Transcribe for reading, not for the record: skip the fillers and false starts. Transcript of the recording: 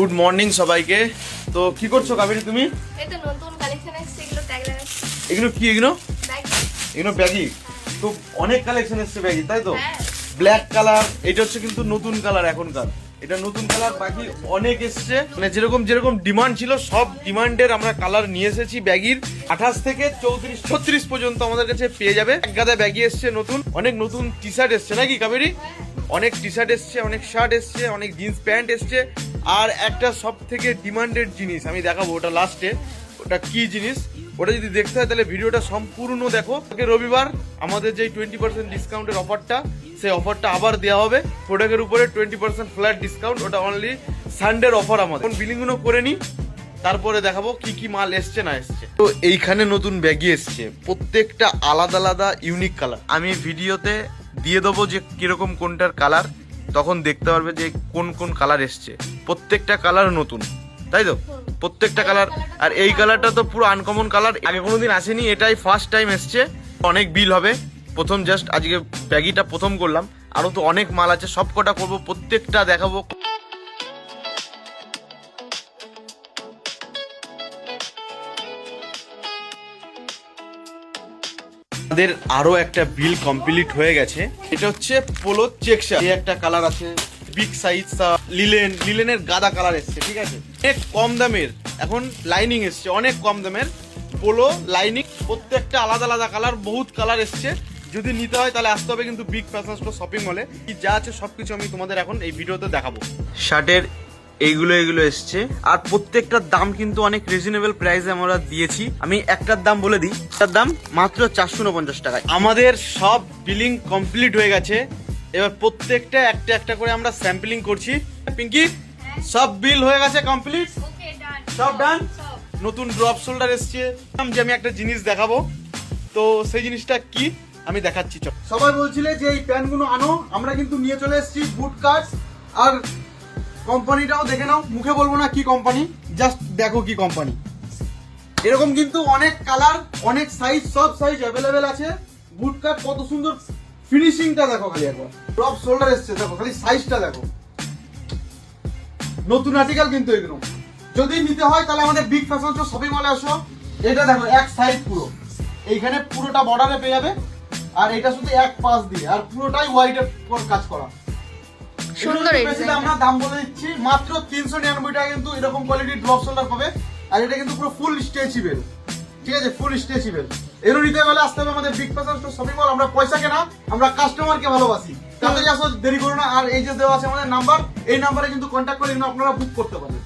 Good morning সবাইকে। তো কি করছো কাবেরী তুমি? এই তো নতুন কালেকশন এসেছে, এগুলো ট্যাগ লাগাচ্ছি। এগুলো কি? এগুলো ব্যাগ। ব্যাগি। তো অনেক কালেকশন এসেছে ব্যাগি, তাই তো? হ্যাঁ। ব্ল্যাক কালার, এটা হচ্ছে কিন্তু নতুন কালার এখনকার। এটা নতুন কালার, বাকি অনেক এসছে। মানে যেরকম যেরকম ডিমান্ড ছিল সব ডিমান্ডের আমরা কালার নিয়ে এসেছি ব্যাগির। 28 থেকে 34 36 পর্যন্ত আমাদের কাছে পেয়ে যাবে। এক গাদা ব্যাগি এসছে নতুন, অনেক নতুন টি শার্ট এসছে নাকি কাবেরী? অনেক টি শার্ট এসছে, অনেক শার্ট এসছে, অনেক জিন্স প্যান্ট এসছে। আর একটা সব থেকে ডিমান্ডেড জিনিস আমি দেখাবো, ওটা লাস্টে। ওটা কি জিনিস ওটা যদি দেখতে হয় তাহলে ভিডিওটা সম্পূর্ণ দেখো। রবিবার আমাদের যে 20% ডিসকাউন্টের অফারটা, সেই অফারটা আবার দেওয়া হবে প্রোডাক্টের উপরে 20% ফ্ল্যাট ডিসকাউন্ট। ওটা অনলি সানডের অফার। আমাদের বিলিংগুলো করে নিই, তারপরে দেখাবো কি কি মাল এসছে না এসছে। তো এইখানে নতুন ব্যাগি এসছে, প্রত্যেকটা আলাদা আলাদা ইউনিক কালার। আমি ভিডিওতে দিয়ে দেবো যে কিরকম কোনটার কালার, তখন দেখতে পারবে যে কোন কোন কালার এসছে। প্রত্যেকটা কালার নতুন, তাই তো? প্রত্যেকটা কালার। আর এই কালারটা তো পুরো আনকমন কালার, আগে কোনোদিন আসেনি, এটাই ফার্স্ট টাইম এসছে। অনেক বিল হবে, প্রথম জাস্ট আজকে ব্যাগিটা প্রথম করলাম। আরো তো অনেক মাল আছে, সব কটা করবো, প্রত্যেকটা দেখাবো। আমাদের আরো একটা বিল কমপ্লিট হয়ে গেছে। এটা হচ্ছে পোলো চেকশার, এই একটা কালার আছে বিগ সাইজ। লিলেনের গাদা কালার এসছে, ঠিক আছে? অনেক কম দামের, এখন লাইনিং এসছে অনেক কম দামের পোলো লাইনিং। প্রত্যেকটা আলাদা আলাদা কালার, বহুত কালার এসছে। যদি নিতে হয় তাহলে আসতে হবে কিন্তু বিগ ফ্যাশন স্টোর শপিং মলে। কি যা আছে সবকিছু আমি তোমাদের এখন এই ভিডিওতে দেখাবো। শার্টের এইগুলো এসছে, আর প্রত্যেকটার দাম কিন্তু অনেক রিজনেবল প্রাইসে আমরা দিয়েছি। আমি একটার দাম বলে দিই, তার দাম মাত্র 449 টাকায়। আমাদের সব বিলিং কমপ্লিট হয়ে গেছে, এবার প্রত্যেকটা একটা একটা করে আমরা স্যাম্পলিং করছি। পিঙ্কি, সব বিল হয়ে গেছে কমপ্লিট, ওকে, ডান। সব ডান। সব। নতুন ড্রপ শোল্ডার এসছে, যে আমি একটা জিনিস দেখাবো, তো সেই জিনিসটা কি আমি দেখাচ্ছি। সবাই বলছিলে যে এই প্যান্টগুলো আনো, আমরা কিন্তু নিয়ে চলে এসেছি বুট কাট। আর কোম্পানিটাও দেখে নাও, মুখে বলবো না কি কোম্পানি, জাস্ট দেখো কি কোম্পানি। এরকম কিন্তু অনেক কালার, অনেক সাইজ, সব সাইজ অ্যাভেলেবেল আছে। বুট কাট কত সুন্দর, ফিনিশিংটা দেখো খালি একবার। ড্রপ শোল্ডার এসছে, দেখো খালি সাইজটা দেখো। নতুন আর্টিকেল কিন্তু এগুলো। যদি নিতে হয় তাহলে আমাদের বিগ ফ্যাশন স্টোর শপিং মলে আসো। এটা দেখো এক সাইড পুরো, এইখানে পুরোটা বর্ডারে পেয়ে যাবে। আর এটা শুধু এক পাশ দিয়ে, আর পুরোটাই হোয়াইটের পর কাজ করা। সুন্দর এই ডিজাইনটা। আমরা দাম বলে দিচ্ছি মাত্র 399 টাকা, কিন্তু এরকম কোয়ালিটির ড্রপ শোল্ডার পাবে। আর এটা কিন্তু পুরো ফুল স্ট্রেচেবল, ঠিক আছে? ফুল স্ট্রেচেবল। এরও নিতে গেলে আসতে হবে আমাদের big fashion store shopping mall. আমরা পয়সা কেনা, আমরা কাস্টমারকে ভালোবাসি। তাড়াতাড়ি আসো, দেরি করো না। আর এই যে দেওয়া আছে আমাদের নাম্বার, এই নাম্বারে কিন্তু কন্ট্যাক্ট করে আপনারা বুক করতে পারেন।